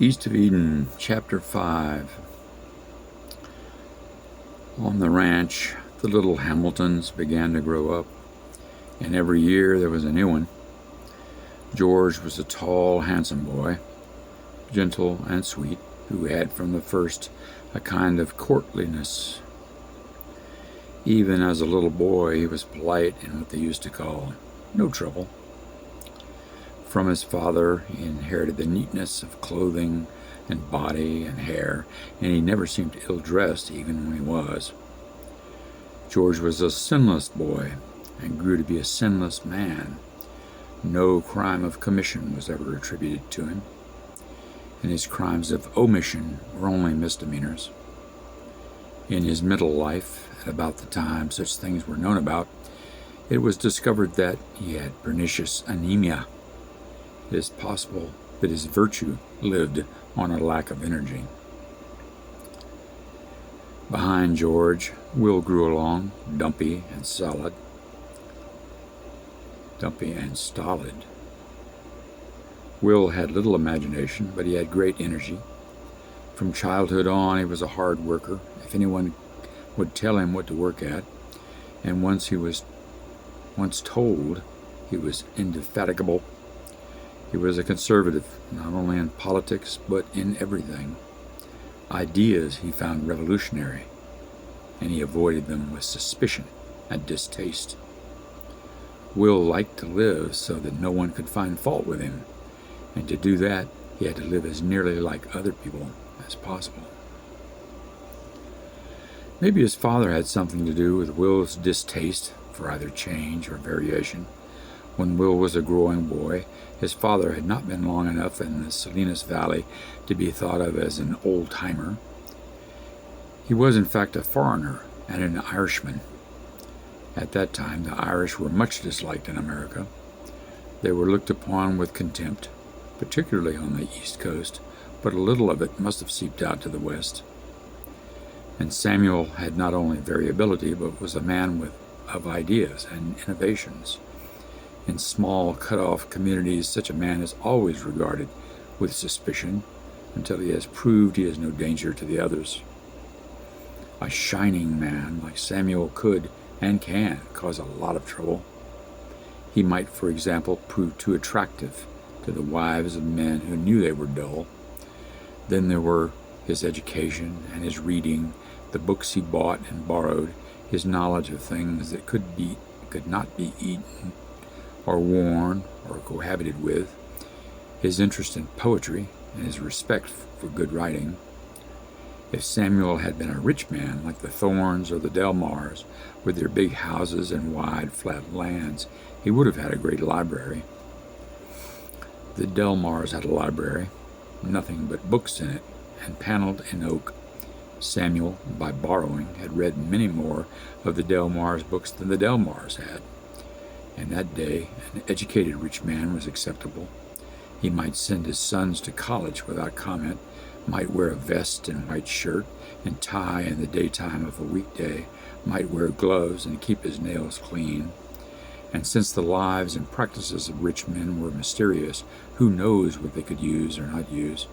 East of Eden, Chapter 5. On the ranch, the little Hamiltons began to grow up, and every year there was a new one. George was a tall, handsome boy, gentle and sweet, who had from the first a kind of courtliness. Even as a little boy, he was polite and what they used to call no trouble. From his father, he inherited the neatness of clothing and body and hair, and he never seemed ill-dressed even when he was. George was a sinless boy and grew to be a sinless man. No crime of commission was ever attributed to him, and his crimes of omission were only misdemeanors. In his middle life, at about the time such things were known about, it was discovered that he had pernicious anemia. It is possible that his virtue lived on a lack of energy. Behind George, Will grew along, dumpy and stolid. Will had little imagination, but he had great energy. From childhood on, he was a hard worker. If anyone would tell him what to work at, and once told, he was indefatigable. He was a conservative, not only in politics, but in everything. Ideas he found revolutionary, and he avoided them with suspicion and distaste. Will liked to live so that no one could find fault with him, and to do that, he had to live as nearly like other people as possible. Maybe his father had something to do with Will's distaste for either change or variation. When Will was a growing boy, his father had not been long enough in the Salinas Valley to be thought of as an old-timer. He was, in fact, a foreigner and an Irishman. At that time, the Irish were much disliked in America. They were looked upon with contempt, particularly on the East Coast, but a little of it must have seeped out to the West. And Samuel had not only variability, but was a man of ideas and innovations. In small, cut-off communities, such a man is always regarded with suspicion until he has proved he is no danger to the others. A shining man like Samuel could and can cause a lot of trouble. He might, for example, prove too attractive to the wives of men who knew they were dull. Then there were his education and his reading, the books he bought and borrowed, his knowledge of things that could not be eaten or worn or cohabited with, his interest in poetry and his respect for good writing. If Samuel had been a rich man like the Thorns or the Delmars, with their big houses and wide, flat lands, he would have had a great library. The Delmars had a library, nothing but books in it, and paneled in oak. Samuel, by borrowing, had read many more of the Delmars' books than the Delmars had. In that day, an educated rich man was acceptable. He might send his sons to college without comment, might wear a vest and white shirt and tie in the daytime of a weekday, might wear gloves and keep his nails clean. And since the lives and practices of rich men were mysterious, who knows what they could use or not use?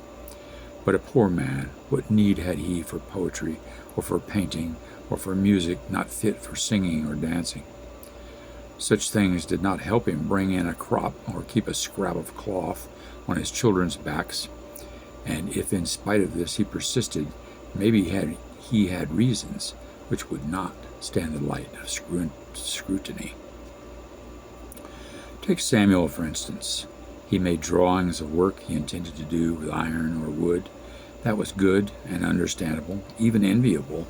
But a poor man, what need had he for poetry or for painting or for music not fit for singing or dancing? Such things did not help him bring in a crop or keep a scrap of cloth on his children's backs. And if in spite of this he persisted, maybe he had reasons which would not stand the light of scrutiny. Take Samuel, for instance. He made drawings of work he intended to do with iron or wood. That was good and understandable, even enviable.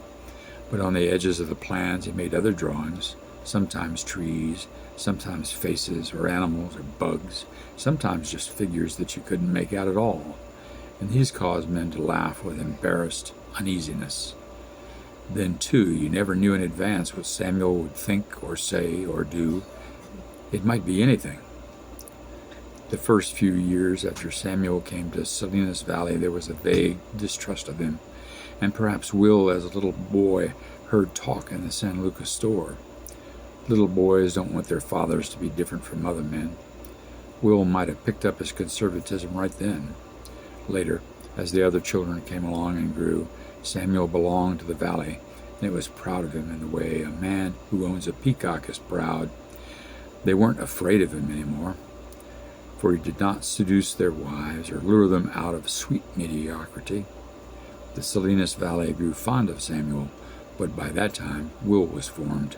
But on the edges of the plans he made other drawings, sometimes trees, sometimes faces or animals or bugs, sometimes just figures that you couldn't make out at all. And these caused men to laugh with embarrassed uneasiness. Then, too, you never knew in advance what Samuel would think or say or do. It might be anything. The first few years after Samuel came to Salinas Valley, there was a vague distrust of him, and perhaps Will, as a little boy, heard talk in the San Lucas store. Little boys don't want their fathers to be different from other men. Will might have picked up his conservatism right then. Later, As the other children came along and grew, Samuel belonged to the valley, and it was proud of him in the way a man who owns a peacock is proud. They weren't afraid of him anymore, for he did not seduce their wives or lure them out of sweet mediocrity. The Salinas Valley grew fond of Samuel, but by that time Will was formed.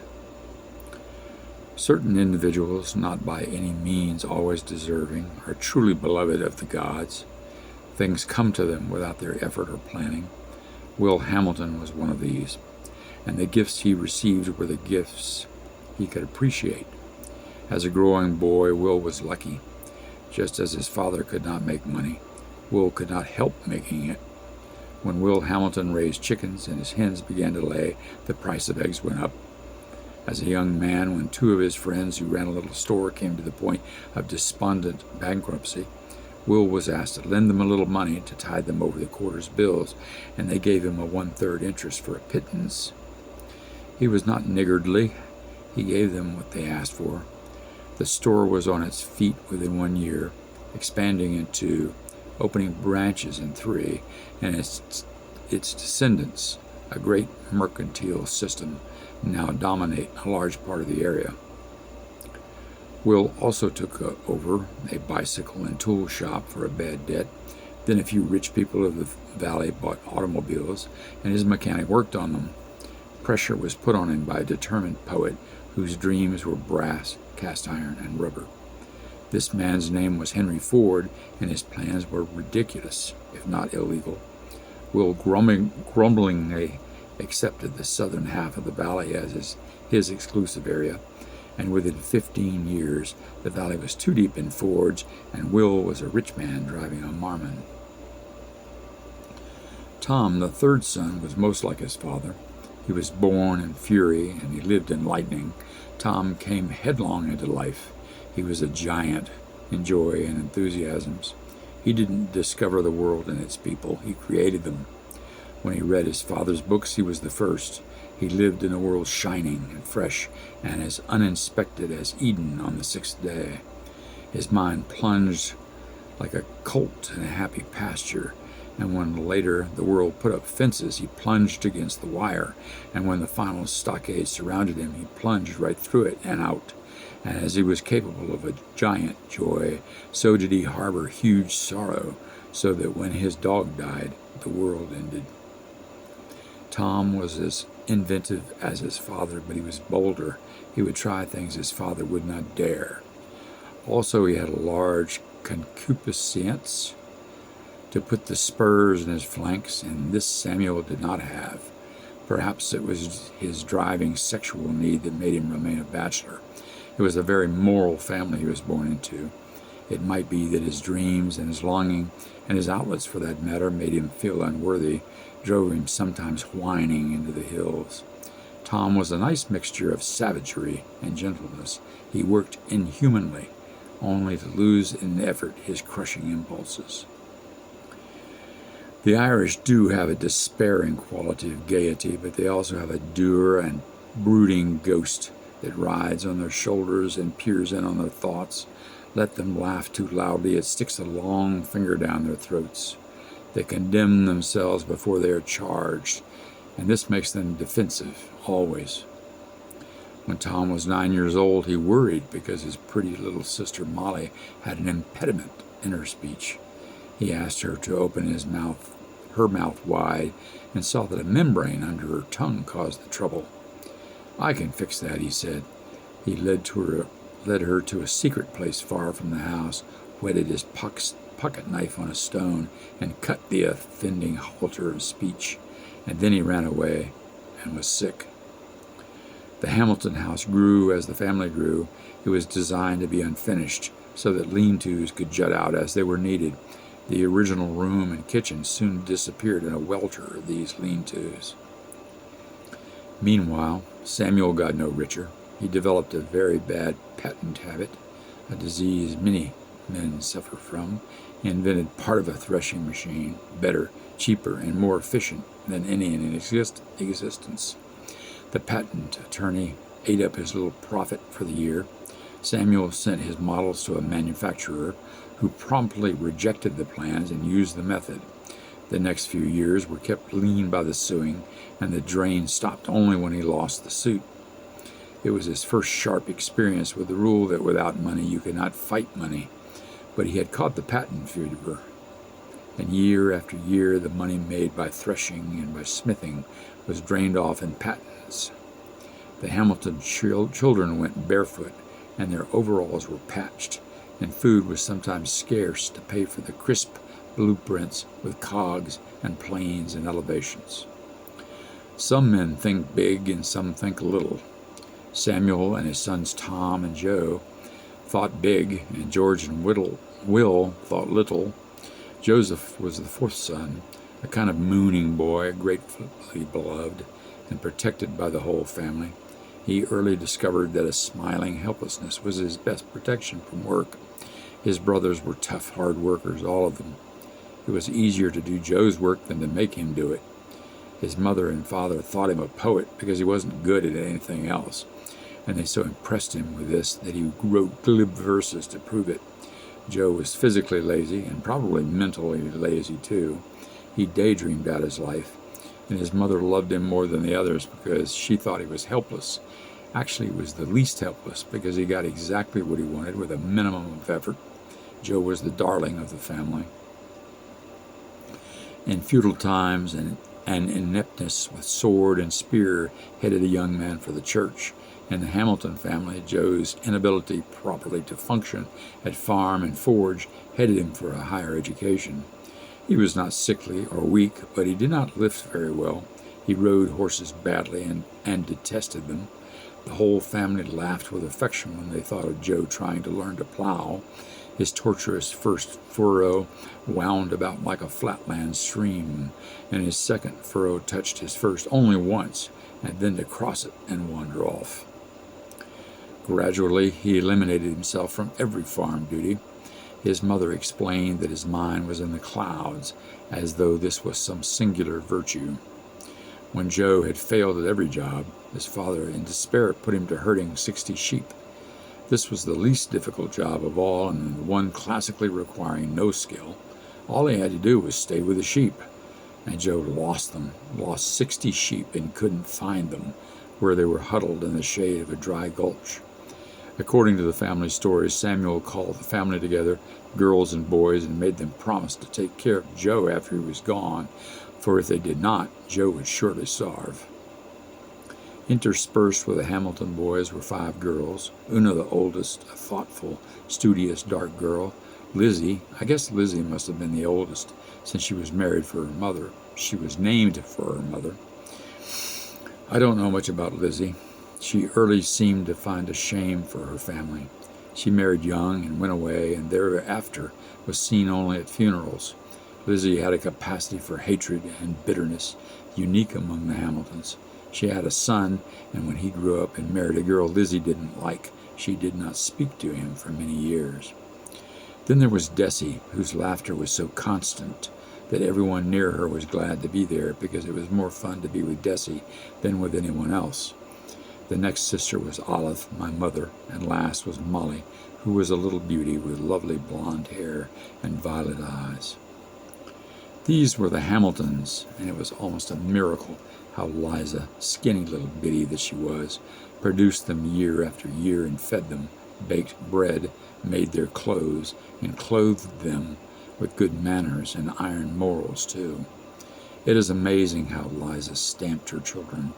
Certain individuals, not by any means always deserving, are truly beloved of the gods. Things come to them without their effort or planning. Will Hamilton was one of these, and the gifts he received were the gifts he could appreciate. As a growing boy, Will was lucky. Just as his father could not make money, Will could not help making it. When Will Hamilton raised chickens and his hens began to lay, the price of eggs went up. As a young man, when two of his friends who ran a little store came to the point of despondent bankruptcy, Will was asked to lend them a little money to tide them over the quarter's bills, and they gave him a 1/3 interest for a pittance. He was not niggardly. He gave them what they asked for. The store was on its feet within 1 year, expanding in 2, opening branches in 3, and its descendants, a great mercantile system, now dominate a large part of the area. Will also took over a bicycle and tool shop for a bad debt. Then a few rich people of the valley bought automobiles, and his mechanic worked on them. Pressure was put on him by a determined poet whose dreams were brass, cast iron, and rubber. This man's name was Henry Ford, and his plans were ridiculous, if not illegal. Will grumblingly accepted the southern half of the valley as his exclusive area, and within 15 years the valley was too deep in Fords, and Will was a rich man driving a Marmon. Tom, the third son, was most like his father. He was born in fury, and he lived in lightning. Tom came headlong into life. He was a giant in joy and enthusiasms. He didn't discover the world and its people. He created them. When he read his father's books, he was the first. He lived in a world shining and fresh and as uninspected as Eden on the 6th day. His mind plunged like a colt in a happy pasture, and when later the world put up fences, he plunged against the wire, and when the final stockade surrounded him, he plunged right through it and out. And as he was capable of a giant joy, so did he harbor huge sorrow, so that when his dog died, the world ended. Tom was as inventive as his father, but he was bolder. He would try things his father would not dare. Also, he had a large concupiscence to put the spurs in his flanks, and this Samuel did not have. Perhaps it was his driving sexual need that made him remain a bachelor. It was a very moral family he was born into. It might be that his dreams and his longing, and his outlets for that matter, made him feel unworthy, drove him sometimes whining into the hills. Tom was a nice mixture of savagery and gentleness. He worked inhumanly, only to lose in the effort his crushing impulses. The Irish do have a despairing quality of gaiety, but they also have a dour and brooding ghost that rides on their shoulders and peers in on their thoughts. Let them laugh too loudly, it sticks a long finger down their throats. They condemn themselves before they are charged, and this makes them defensive, always. When Tom was 9 years old, he worried because his pretty little sister Molly had an impediment in her speech. He asked her to open her mouth wide, and saw that a membrane under her tongue caused the trouble. "I can fix that," he said. He led her to a secret place far from the house, whetted his pocket knife on a stone, and cut the offending halter of speech, and then he ran away and was sick. The Hamilton house grew as the family grew. It was designed to be unfinished, so that lean-tos could jut out as they were needed. The original room and kitchen soon disappeared in a welter of these lean-tos. Meanwhile, Samuel got no richer. He developed a very bad patent habit, a disease many men suffer from. He invented part of a threshing machine, better, cheaper, and more efficient than any in existence. The patent attorney ate up his little profit for the year. Samuel sent his models to a manufacturer who promptly rejected the plans and used the method. The next few years were kept lean by the suing, and the drain stopped only when he lost the suit. It was his first sharp experience with the rule that without money you could not fight money, but he had caught the patent fever. And year after year the money made by threshing and by smithing was drained off in patents. The Hamilton children went barefoot, and their overalls were patched, and food was sometimes scarce to pay for the crisp blueprints with cogs and planes and elevations. Some men think big and some think little. Samuel and his sons Tom and Joe thought big, and George and Will thought little. Joseph was the fourth son, a kind of mooning boy, gratefully beloved and protected by the whole family. He early discovered that a smiling helplessness was his best protection from work. His brothers were tough, hard workers, all of them. It was easier to do Joe's work than to make him do it. His mother and father thought him a poet because he wasn't good at anything else, and they so impressed him with this that he wrote glib verses to prove it. Joe was physically lazy and probably mentally lazy too. He daydreamed about his life, and his mother loved him more than the others because she thought he was helpless. Actually, he was the least helpless because he got exactly what he wanted with a minimum of effort. Joe was the darling of the family. In feudal times and ineptness with sword and spear headed a young man for the church. In the Hamilton family, Joe's inability properly to function at farm and forge headed him for a higher education. He was not sickly or weak, but he did not lift very well. He rode horses badly and detested them. The whole family laughed with affection when they thought of Joe trying to learn to plow. His tortuous first furrow wound about like a flatland stream, and his second furrow touched his first only once, and then to cross it and wander off. Gradually, he eliminated himself from every farm duty. His mother explained that his mind was in the clouds, as though this was some singular virtue. When Joe had failed at every job, his father, in despair, put him to herding 60 sheep. This was the least difficult job of all, and the one classically requiring no skill. All he had to do was stay with the sheep. And Joe lost 60 sheep and couldn't find them, where they were huddled in the shade of a dry gulch. According to the family stories, Samuel called the family together, girls and boys, and made them promise to take care of Joe after he was gone, for if they did not, Joe would surely starve. Interspersed with the Hamilton boys were 5 girls. Una, the oldest, a thoughtful, studious, dark girl. Lizzie, I guess Lizzie must have been the oldest, since she was married for her mother. She was named for her mother. I don't know much about Lizzie. She early seemed to find a shame for her family. She married young and went away, and thereafter was seen only at funerals. Lizzie had a capacity for hatred and bitterness, unique among the Hamiltons. She had a son, and when he grew up and married a girl Lizzie didn't like, she did not speak to him for many years. Then there was Desi, whose laughter was so constant that everyone near her was glad to be there because it was more fun to be with Desi than with anyone else. The next sister was Olive, my mother, and last was Molly, who was a little beauty with lovely blonde hair and violet eyes. These were the Hamiltons, and it was almost a miracle how Liza, skinny little biddy that she was, produced them year after year and fed them, baked bread, made their clothes, and clothed them with good manners and iron morals, too. It is amazing how Liza stamped her children.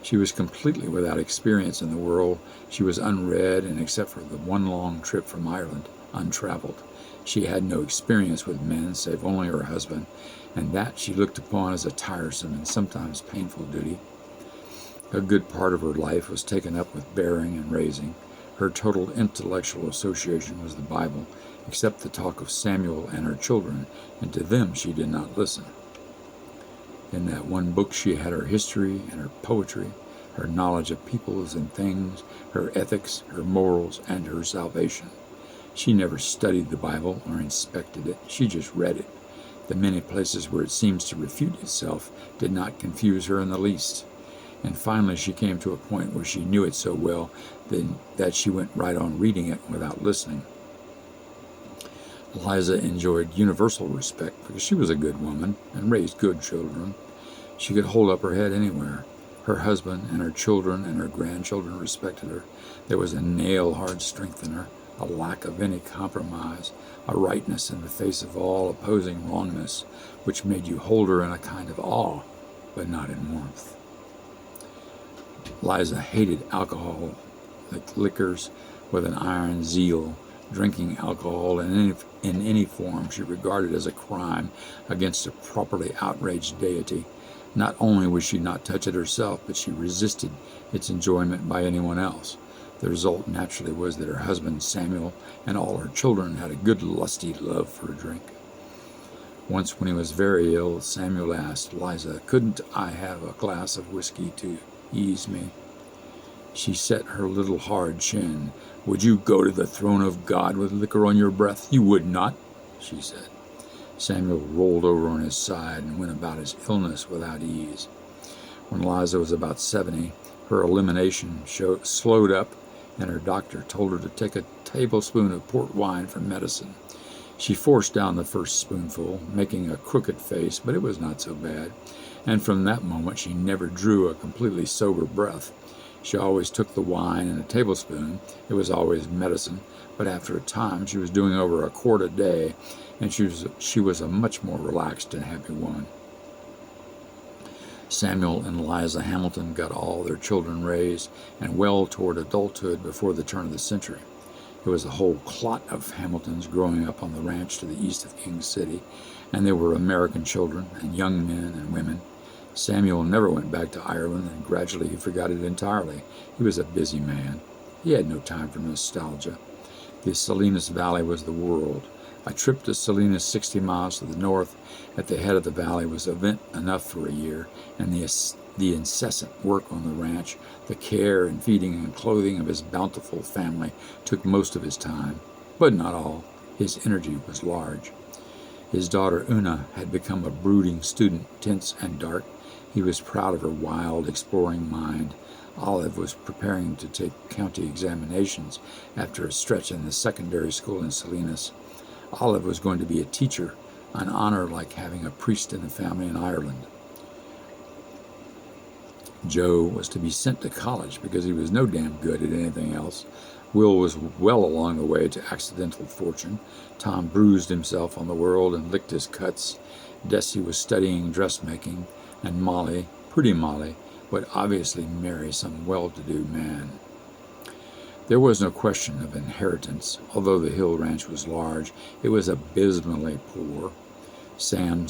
She was completely without experience in the world. She was unread, and except for the one long trip from Ireland, untraveled. She had no experience with men save only her husband, and that she looked upon as a tiresome and sometimes painful duty. A good part of her life was taken up with bearing and raising. Her total intellectual association was the Bible, except the talk of Samuel and her children, and to them she did not listen. In that one book she had her history and her poetry, her knowledge of peoples and things, her ethics, her morals, and her salvation. She never studied the Bible or inspected it. She just read it. The many places where it seems to refute itself did not confuse her in the least. And finally she came to a point where she knew it so well that she went right on reading it without listening. Liza enjoyed universal respect because she was a good woman and raised good children. She could hold up her head anywhere. Her husband and her children and her grandchildren respected her. There was a nail-hard strength in her, a lack of any compromise, a rightness in the face of all opposing wrongness, which made you hold her in a kind of awe, but not in warmth. Liza hated alcohol, like liquors, with an iron zeal. Drinking alcohol in any form she regarded as a crime against a properly outraged deity. Not only would she not touch it herself, but she resisted its enjoyment by anyone else. The result naturally was that her husband Samuel and all her children had a good lusty love for a drink. Once when he was very ill, Samuel asked Liza, "Couldn't I have a glass of whiskey to ease me?" She set her little hard chin. "Would you go to the throne of God with liquor on your breath? You would not," she said. Samuel rolled over on his side and went about his illness without ease. When Liza was about 70, her elimination slowed up, and her doctor told her to take a tablespoon of port wine for medicine. She forced down the first spoonful, making a crooked face, but it was not so bad, and from that moment she never drew a completely sober breath. She always took the wine in a tablespoon. It was always medicine, but after a time she was doing over a quart a day, and she was a much more relaxed and happy woman. Samuel and Liza Hamilton got all their children raised and well toward adulthood before the turn of the century. There was a whole clot of Hamiltons growing up on the ranch to the east of King City, and there were American children and young men and women. Samuel never went back to Ireland, and gradually he forgot it entirely. He was a busy man. He had no time for nostalgia. The Salinas Valley was the world. A trip to Salinas 60 miles to the north at the head of the valley was event enough for a year, and the incessant work on the ranch, the care and feeding and clothing of his bountiful family took most of his time, but not all. His energy was large. His daughter Una had become a brooding student, tense and dark. He was proud of her wild, exploring mind. Olive was preparing to take county examinations after a stretch in the secondary school in Salinas. Olive was going to be a teacher, an honor like having a priest in the family in Ireland. Joe was to be sent to college because he was no damn good at anything else. Will was well along the way to accidental fortune. Tom bruised himself on the world and licked his cuts. Desi was studying dressmaking, and Molly, pretty Molly, would obviously marry some well-to-do man. There was no question of inheritance. Although the Hill Ranch was large, it was abysmally poor. Samuel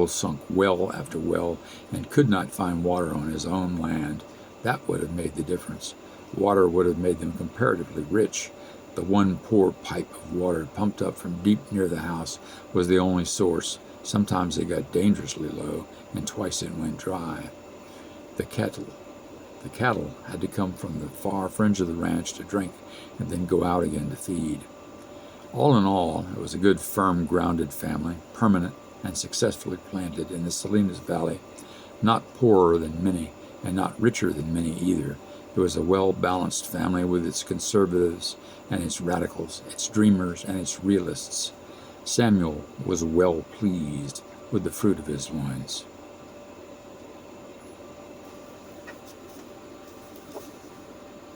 sunk well after well and could not find water on his own land. That would have made the difference. Water would have made them comparatively rich. The one poor pipe of water pumped up from deep near the house was the only source. Sometimes it got dangerously low, and twice it went dry. The cattle had to come from the far fringe of the ranch to drink and then go out again to feed. All in all, it was a good, firm, grounded family, permanent and successfully planted in the Salinas Valley, not poorer than many and not richer than many either. It was a well-balanced family with its conservatives and its radicals, its dreamers and its realists. Samuel was well pleased with the fruit of his loins.